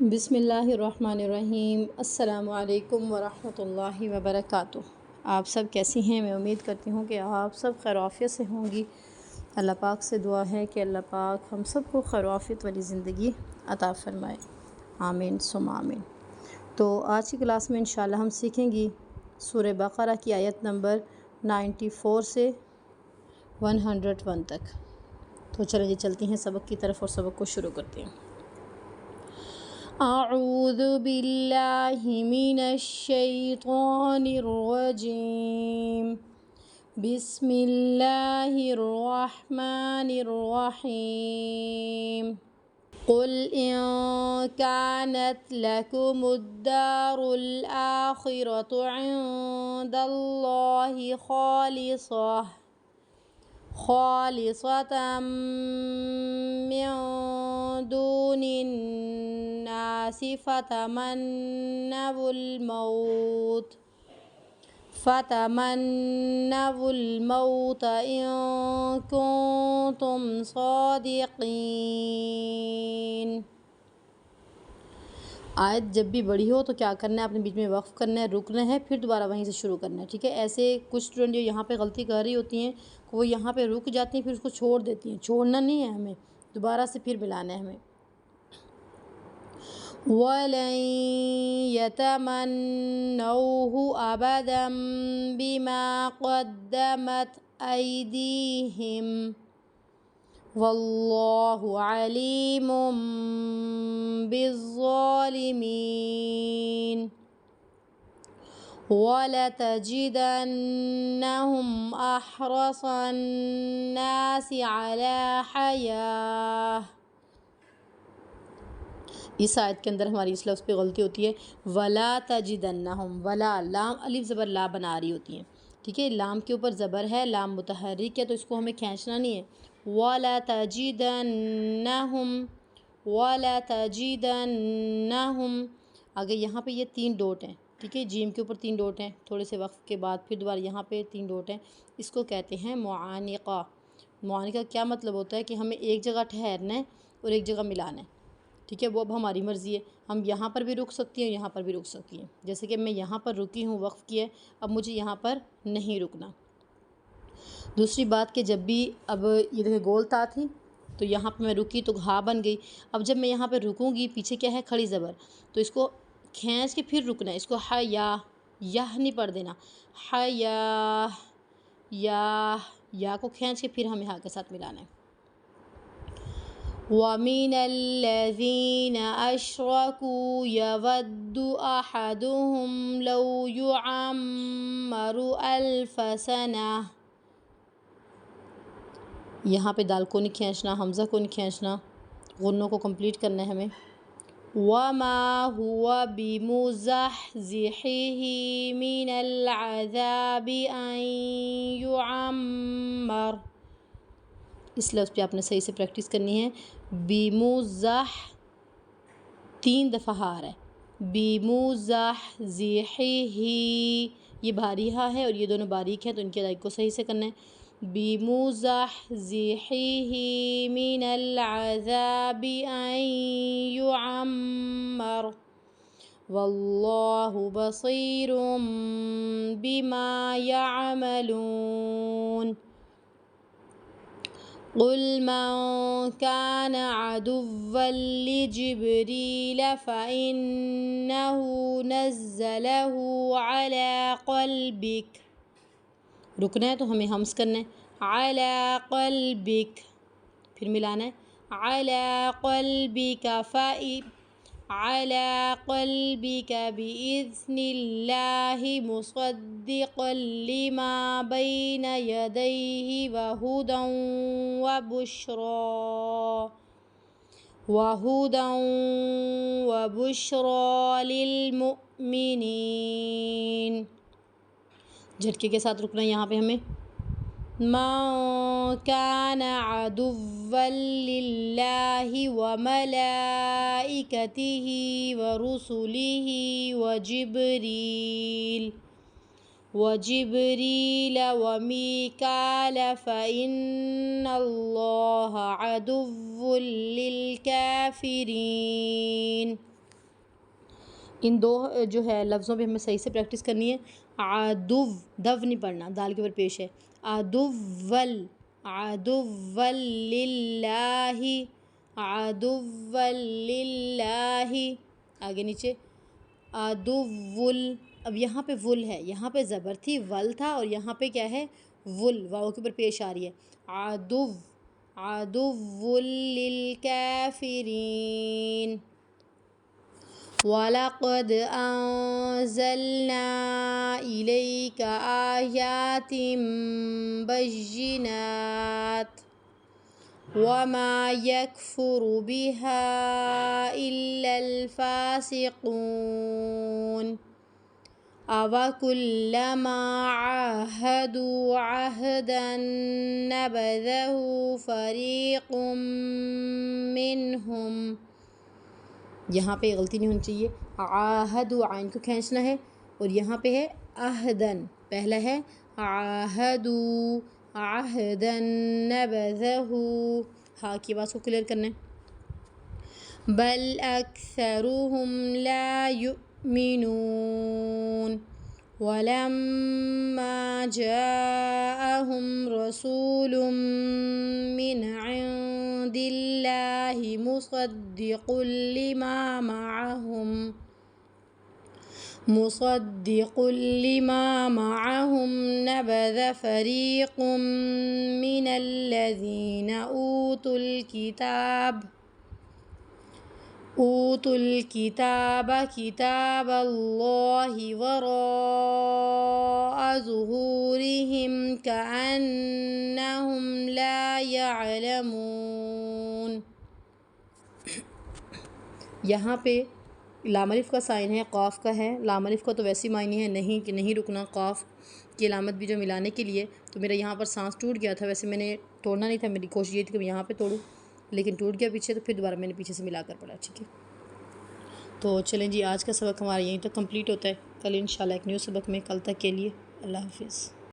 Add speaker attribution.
Speaker 1: بسم اللہ الرحمن الرحیم۔ السلام علیکم ورحمۃ اللہ وبرکاتہ۔ آپ سب کیسی ہیں؟ میں امید کرتی ہوں کہ آپ سب خیر و عافیت سے ہوں گی۔ اللہ پاک سے دعا ہے کہ اللہ پاک ہم سب کو خیر و عافیت والی زندگی عطا فرمائے، آمین ثم آمین۔ تو آج کی کلاس میں انشاءاللہ ہم سیکھیں گی سورہ بقرہ کی آیت نمبر 94 سے 101 تک۔ تو چلیں جی چلتی ہیں سبق کی طرف اور سبق کو شروع کرتے ہیں۔ اعوذ باللہ من الشیطان الرجیم، بسم اللہ الرحمن الرحیم۔ قل ان كانت لكم الدار الآخرة عند الله خالصة من دون الناس فتمنوا الموت إن كنتم صادقين۔ آیت جب بھی بڑی ہو تو کیا کرنا ہے؟ اپنے بیچ میں وقف کرنا ہے، رکنا ہے، پھر دوبارہ وہیں سے شروع کرنا ہے، ٹھیک ہے؟ ایسے کچھ اسٹوڈنٹ جو یہاں پہ غلطی کر رہی ہوتی ہیں وہ یہاں پہ رک جاتی ہیں، پھر اس کو چھوڑ دیتی ہیں۔ چھوڑنا نہیں ہے ہمیں، دوبارہ سے پھر ملانا ہے ہمیں۔ وَلَن يَتَمَنَّوْهُ أَبَدًا بِمَا قَدَّمَتْ أَيْدِيهِمْ وَاللَّهُ عَلِيمٌ بِالظَّالِمِينَ۔ وَلَتَجِدَنَّهُمْ أَحْرَصَ النَّاسِ عَلَى حَيَاةٍ۔ اس آیت کے اندر ہماری اس لفظ پہ غلطی ہوتی ہے، وَلَا تَجِدَنَّهُمْ، ولا لام الف زبر لا بنا رہی ہوتی ہیں، ٹھیک ہے؟ لام کے اوپر زبر ہے، لام متحرک ہے تو اس کو ہمیں کھینچنا نہیں ہے۔ وَلَا تَجِدَنَّهُمْ، وَلَا تَجِدَنَّهُمْ، آگے یہاں پہ یہ 3 ڈوٹ ہیں، ٹھیک ہے؟ جیم کے اوپر 3 ڈوٹ ہیں، تھوڑے سے وقت کے بعد پھر دوبارہ یہاں پہ 3 ڈوٹ ہیں، اس کو کہتے ہیں معانقہ۔ معانقہ کیا مطلب ہوتا ہے کہ ہمیں ایک جگہ ٹھہرنا ہے اور ایک جگہ ملانا ہے، ٹھیک ہے؟ وہ اب ہماری مرضی ہے، ہم یہاں پر بھی رک سکتی ہیں، یہاں پر بھی رک سکتی ہیں۔ جیسے کہ میں یہاں پر رکی ہوں، وقف کیا ہے، اب مجھے یہاں پر نہیں رکنا۔ دوسری بات کہ جب بھی اب یہ دیکھیں گول تا تھی تو یہاں پہ میں رکی تو گھا بن گئی، اب جب میں یہاں پہ رکوں گی پیچھے کیا ہے؟ کھڑی زبر، تو اس کو کھینچ کے پھر رکنا ہے، اس کو حیا نہیں پڑھ دینا، حیا یا کو کھینچ کے پھر ہمیں ہا کے ساتھ ملانا ہے۔ وَمِنَ الَّذِينَ أَشْرَكُوا يَوَدُّ أَحَدُهُمْ لَوْ يُعَمَّرُ أَلْفَ سَنَةٍ۔ یہاں پہ دال کو نہیں کھینچنا، حمزہ کو نہیں کھینچنا، غنوں کو کمپلیٹ کرنا ہے ہمیں۔ وَمَا هُوَ بِمُزَحْزِحِهِ مِنَ الْعَذَابِ أَن يُعَمَّرَ۔ اس لفظ پہ آپ نے صحیح سے پریکٹس کرنی ہے۔ بِمُزَحْ 3 دفعہ ہا ہے، بِمُزَحْزِحِهِ، یہ بھاری ہا ہے اور یہ دونوں باریک ہیں تو ان کی ادائیگی کو صحیح سے کرنا ہے۔ بِمُزَحْزِحِهِ مِنَ الْعَذَابِ أَن يُعَمَّرَ وَاللَّهُ بَصِيرٌ بِمَا يَعْمَلُونَ۔ قُلْ مَنْ كَانَ عَدُوًّا لِجِبْرِيلَ فَإِنَّهُ نَزَّلَهُ عَلَى قَلْبِكَ، رکنا ہے تو ہمیں ہمس کرنا ہے، عَلَى قَلْبِكَ، پھر ملانا ہے، عَلَى قَلْبِكَ عَلَى قَلْبِكَ بِإِذْنِ اللَّهِ مُصَدِّقًا لِمَا بَيْنَ يَدَيْهِ وَهُدًى وَبُشْرَى لِلْمُؤْمِنِينَ۔ جھٹکے کے ساتھ رکنا ہے یہاں پہ ہمیں۔ مَنْ كَانَ عَدُوًّا لِلَّهِ وَمَلَائِكَتِهِ وَرُسُلِهِ وَجِبْرِيلَ وَمِيكَالَ فَإِنَّ اللَّهَ عَدُوٌّ لِلْكَافِرِينَ۔ ان دو جو ہے لفظوں پہ ہمیں صحیح سے پریکٹس کرنی ہے. عدو، دو نہیں پڑھنا، دال کے اوپر پیش ہے. عدول، عدول للہ، عدول للہ. آگے نیچے عدول. اب یہاں پہ ول ہے، یہاں پہ زبر تھی، ول تھا، اور یہاں پہ کیا ہے؟ ول، واؤ کے اوپر پیش آ رہی ہے. عدو، عدو للکافرین. وَلَقَدْ أَنزَلْنَا إِلَيْكَ آيَاتٍ بَيِّنَاتٍ وَمَا يَكْفُرُ بِهَا إِلَّا الْفَاسِقُونَ. أَوَكُلَّمَا عَاهَدُوا عَهْدًا نَبَذَهُ فَرِيقٌ مِّنْهُمْ. یہاں پہ غلطی نہیں ہونی چاہیے، عاہدوا عین کو کھینچنا ہے، اور یہاں پہ ہے عہدن، پہلا ہے عاہدوا عہدن نبذہ، ہاں کی آواز کو کلیئر کرنا ہے. بل اکثرهم لا یؤمنون. ولما جاءهم رسول من عند الله مصدق لما معهم نبذ فريق من الذين أوتوا الكتاب كتاب الله وراء ظهورهم كأنهم لا يعلمون. یہاں پہ لام الف کا سائن ہے، قاف کا ہے. لام الف کا تو ویسی معنی ہے نہیں کہ نہیں رکنا، قاف کی علامت بھی جو ملانے کے لیے. تو میرا یہاں پر سانس ٹوٹ گیا تھا، ویسے میں نے توڑنا نہیں تھا، میری کوشش یہ تھی کہ میں یہاں پہ توڑوں، لیکن ٹوٹ گیا پیچھے، تو پھر دوبارہ میں نے پیچھے سے ملا کر پڑھا. ٹھیک ہے، تو چلیں جی، آج کا سبق ہمارا یہیں تک کمپلیٹ ہوتا ہے. کل انشاءاللہ ایک نیو سبق میں، کل تک کے لیے اللہ حافظ.